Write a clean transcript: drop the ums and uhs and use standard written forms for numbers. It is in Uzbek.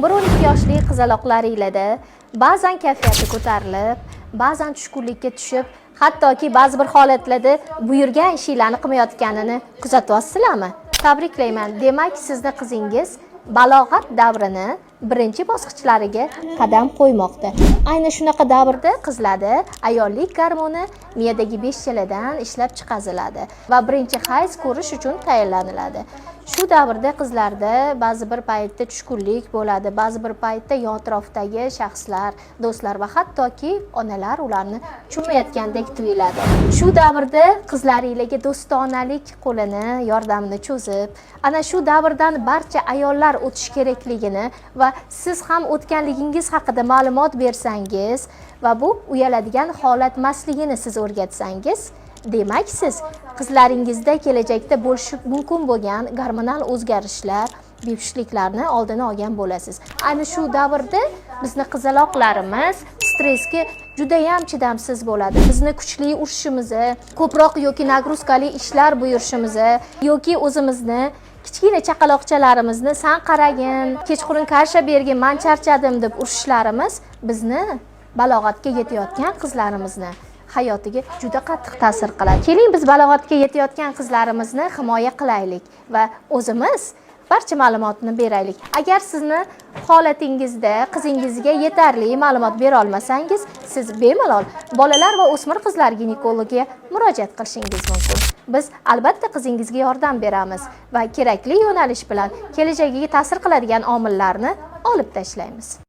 11-12 yoshli qizaloqlaringizda ba'zan kayfiyati ko'tarilib, ba'zan tushkunlikka tushib, hattoki ba'zi bir holatlarda buyurgan ishlarni qilmayotganini kuzatyapsizlarmi? Tabriklayman. Demak, sizning qizingiz balog'at davrini birinchi bosqichlariga qadam qo'ymoqda. Ayni shunaqa davrda qizlarda ayollik gormoni miyadagi beshtaladan ishlab chiqariladi va birinchi hayz ko'rish uchun tayyorlaniladi. Shu davrda qizlarda ba'zi bir paytda tushkunlik bo'ladi, ba'zi bir paytda yon atrofdagi shaxslar, do'stlar va hattoki onalar ularni tushunmayotgandek tuyuladi. Shu davrda qizlaringizga do'stonalik qo'lini, yordamini cho'zib, ana shu davrdan barcha ayollar o'tish kerakligini va siz ham o'tganligingiz haqida ma'lumot bersangiz va bu uyaladigan holat emasligini siz o'rgatsangiz, demak siz qizlaringizda kelajakda bo'lishi mumkin bo'lgan gormonal o'zgarishlar, bepushtliklarni oldini olgan bo'lasiz. Ayni shu davrda bizning qizaloqlarimiz stressga juda ham chidamsiz bo'ladi. Bizni kuchli urishimizni, ko'proq yoki nagruzkali ishlar buyurishimizni yoki o'zimizni kichkina chaqaloqchalarimizni san qaragin, kechqurun kasha bergin, men charchadim deb urishlarimiz bizni balog'atga yetayotgan qizlarimizni hayotiga juda qattiq ta'sir qiladi. Keling biz balog'atga yetayotgan qizlarimizni himoya qilaylik va o'zimiz barcha ma'lumotni beraylik. Agar sizni holatingizda qizingizga yetarli ma'lumot bera olmasangiz, siz bemalol bolalar va o'smir qizlar ginekologiga murojaat qilishingiz mumkin. Biz albatta qizingizga yordam beramiz va kerakli yo'nalish bilan kelajagiga ta'sir qiladigan omillarni olib tashlaymiz.